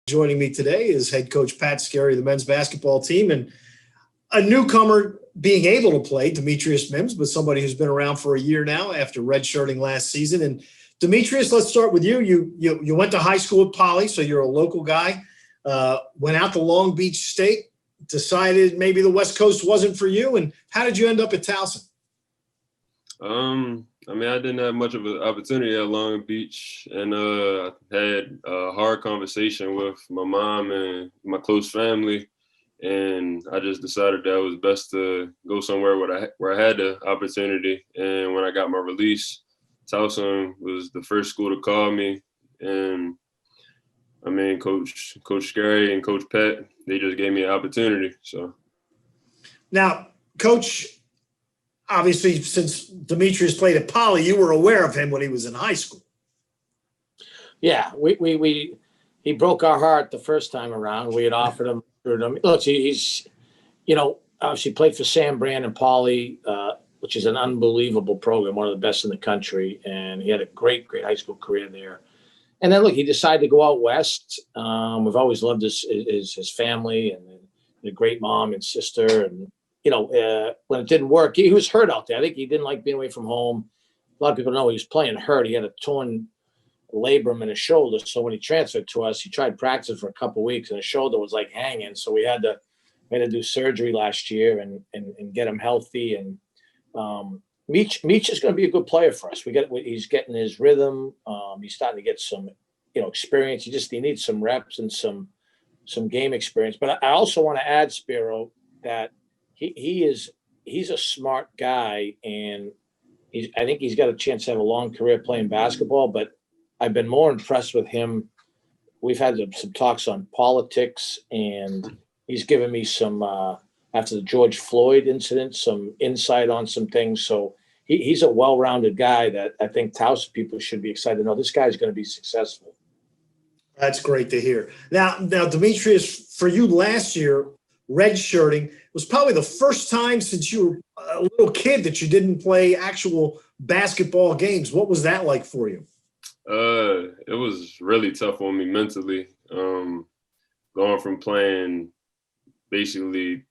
Joining me today is head coach Pat Skerry of the men's basketball team, and a newcomer being able to play, Demitrius Mims, but somebody who's been around for a year now after redshirting last season. And Demitrius, let's start with you. You went to high school at Poly, so you're a local guy. Went out to Long Beach State, decided maybe the West Coast wasn't for you. And how did you end up at Towson? I didn't have much of an opportunity at Long Beach, and I had a hard conversation with my mom and my close family, and I just decided that it was best to go somewhere where I had the opportunity. And when I got my release, Towson was the first school to call me, and Coach Skerry and Coach Pat, they just gave me an opportunity. So now, Coach, obviously, since Demitrius played at Poly, you were aware of him when he was in high school. Yeah, he broke our heart the first time around. We had offered him. Look, he's obviously played for Sam Brand and Poly, which is an unbelievable program, one of the best in the country, and he had a great high school career there. And then look, he decided to go out west. We've always loved his family and a great mom and sister, and when it didn't work, he was hurt out there. I think he didn't like being away from home. A lot of people know he was playing hurt. He had a torn labrum in his shoulder. So when he transferred to us, he tried practicing for a couple of weeks and his shoulder was like hanging. So we had to do surgery last year and get him healthy. And Meech is going to be a good player for us. He's getting his rhythm. He's starting to get some, experience. He needs some reps and some game experience. But I also want to add, Spiro, that he's a smart guy, and I think he's got a chance to have a long career playing basketball, but I've been more impressed with him. We've had some talks on politics, and he's given me some, after the George Floyd incident, some insight on some things. So he's a well-rounded guy that I think Towson people should be excited to know this guy's going to be successful. That's great to hear. Now, Demitrius, for you last year, redshirting was probably the first time since you were a little kid that you didn't play actual basketball games. What was that like for you? It was really tough on me mentally. Going from playing basically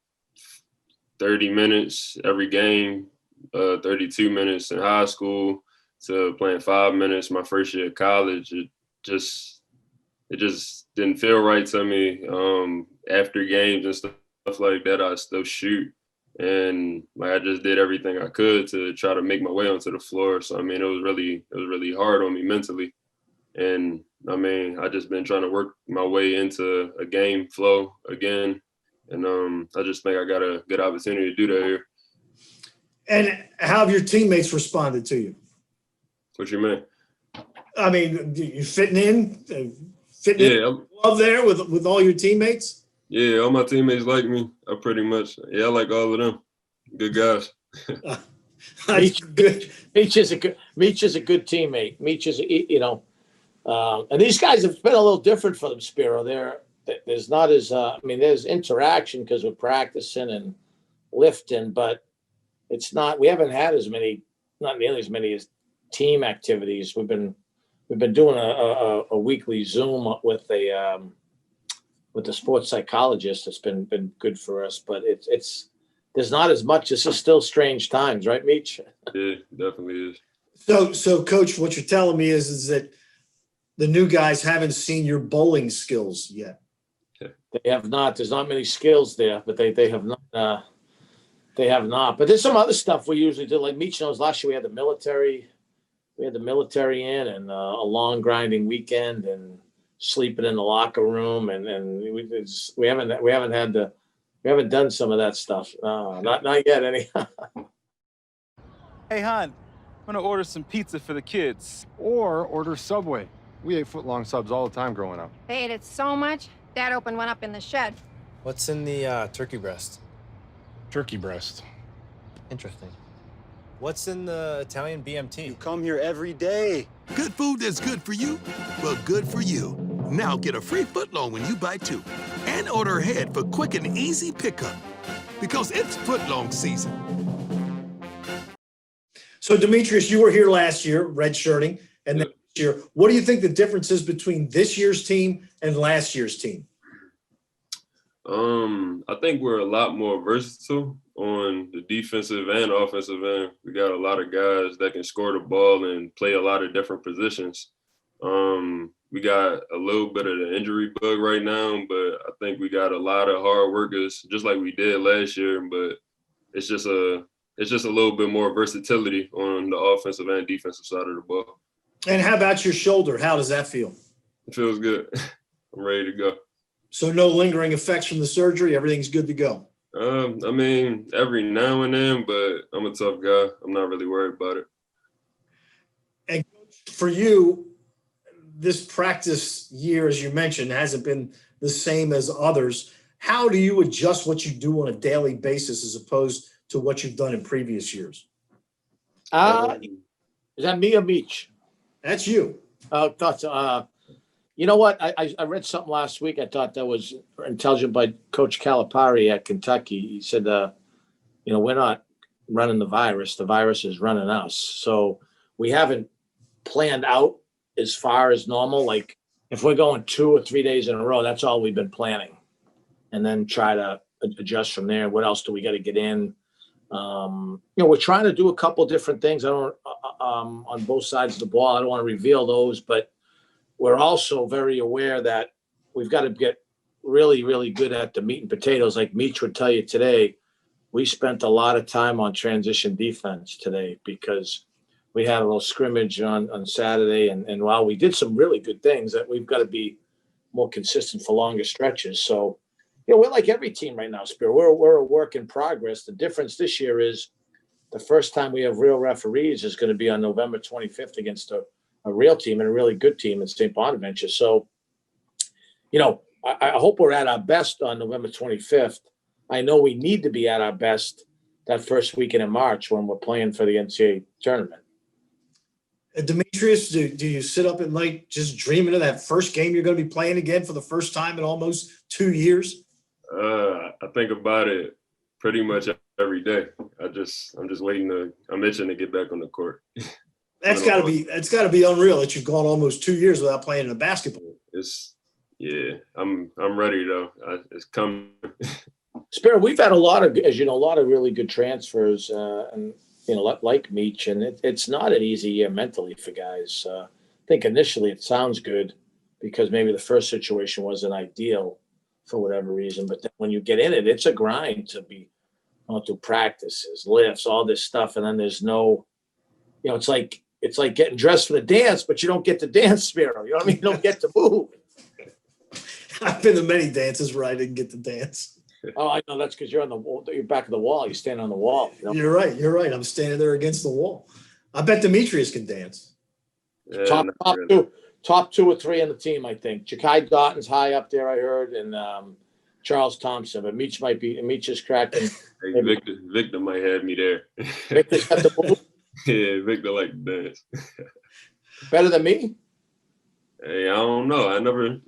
30 minutes every game, 32 minutes in high school, to playing 5 minutes my first year of college. It just didn't feel right to me. After games and stuff like that, I still shoot, and I just did everything I could to try to make my way onto the floor. So it was really hard on me mentally, and I just been trying to work my way into a game flow again, and I just think I got a good opportunity to do that here. And how have your teammates responded to you? What you mean? You fitting in love there with all your teammates? Yeah, all my teammates like me. I like all of them. Good guys. That's good. Meech is a good teammate. Meech is, and these guys have been a little different for them, Spiro. There's not as, there's interaction because we're practicing and lifting, but it's not. We haven't had not nearly as many as team activities. We've been doing a weekly Zoom with the sports psychologist. It's been good for us, but there's not as much. This is still strange times, right, Meech? Yeah, definitely is. So Coach, what you're telling me is that the new guys haven't seen your bowling skills yet. They have not. There's not many skills there, but they have not. They have not. But there's some other stuff we usually do. Like Meech knows, last year we had the military in, and a long grinding weekend, and sleeping in the locker room, and we haven't done some of that stuff. Not yet, anyhow. Hey, hon, I'm gonna order some pizza for the kids. Or order Subway. We ate foot-long subs all the time growing up. They ate it so much, Dad opened one up in the shed. What's in the turkey breast? Turkey breast. Interesting. What's in the Italian BMT? You come here every day. Good food that's good for you, well, good for you. Now get a free footlong when you buy two. And order ahead for quick and easy pickup. Because it's footlong season. So, Demitrius, you were here last year, redshirting, and then this year. What do you think the difference is between this year's team and last year's team? I think we're a lot more versatile on the defensive and offensive end. We got a lot of guys that can score the ball and play a lot of different positions. We got a little bit of the injury bug right now, but I think we got a lot of hard workers, just like we did last year. But it's just a little bit more versatility on the offensive and defensive side of the ball. And how about your shoulder? How does that feel? It feels good. I'm ready to go. So no lingering effects from the surgery. Everything's good to go. I mean, every now and then, but I'm a tough guy. I'm not really worried about it. And for you, this practice year, as you mentioned, hasn't been the same as others. How do you adjust what you do on a daily basis as opposed to what you've done in previous years? Is that me or Meach? That's you. Thoughts. You know what? I read something last week. I thought that was intelligent by Coach Calipari at Kentucky. He said, we're not running the virus. The virus is running us. So we haven't planned out as far as normal. Like if we're going 2 or 3 days in a row, that's all we've been planning. And then try to adjust from there. What else do we got to get in? We're trying to do a couple different things. I don't on both sides of the ball. I don't want to reveal those, but we're also very aware that we've got to get really, really good at the meat and potatoes. Like Meach would tell you today, we spent a lot of time on transition defense today because we had a little scrimmage on Saturday. And while we did some really good things, that we've got to be more consistent for longer stretches. So, we're like every team right now, Spear. We're a work in progress. The difference this year is the first time we have real referees is going to be on November 25th against a real team and a really good team in St. Bonaventure. So, I hope we're at our best on November 25th. I know we need to be at our best that first weekend in March when we're playing for the NCAA tournament. Demitrius, do you sit up at night just dreaming of that first game you're going to be playing again for the first time in almost 2 years? I think about it pretty much every day. I'm just waiting I'm itching to get back on the court. It's got to be unreal that you've gone almost 2 years without playing in a basketball. I'm ready though. It's coming. Spirit, we've had a lot of really good transfers, and like Meach, and it's not an easy year mentally for guys. I think initially it sounds good because maybe the first situation wasn't ideal for whatever reason, but then when you get in it, it's a grind to be going through practices, lifts, all this stuff, and then there's no, it's like getting dressed for the dance, but you don't get to dance, Spiro. You know what I mean? You don't get to move. I've been to many dances where I didn't get to dance. Oh, I know. That's because you're on the wall. You're back of the wall. You stand on the wall. You're right. I'm standing there against the wall. I bet Demitrius can dance. Yeah, top two or three on the team, I think. Ja'Kai Doughton's high up there, I heard, and Charles Thompson. But Meach is cracking. Hey, Victor might have me there. Victor's got the move. Yeah, Victor like to dance. Better than me? Hey, I don't know. I never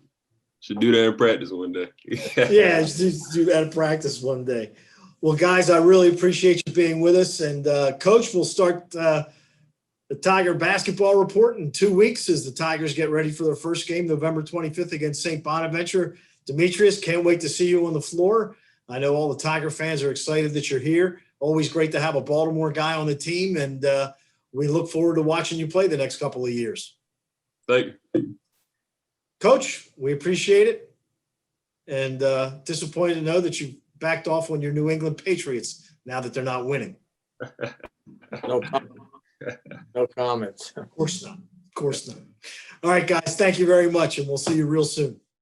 should do that in practice one day. Yeah, just do that in practice one day. Well, guys, I really appreciate you being with us. And Coach, we'll start the Tiger basketball report in 2 weeks as the Tigers get ready for their first game, November 25th against St. Bonaventure. Demetrius, can't wait to see you on the floor. I know all the Tiger fans are excited that you're here. Always great to have a Baltimore guy on the team, and we look forward to watching you play the next couple of years. Thank you. Coach, we appreciate it, and disappointed to know that you backed off on your New England Patriots now that they're not winning. No comment. No comments. Of course not. All right, guys, thank you very much, and we'll see you real soon.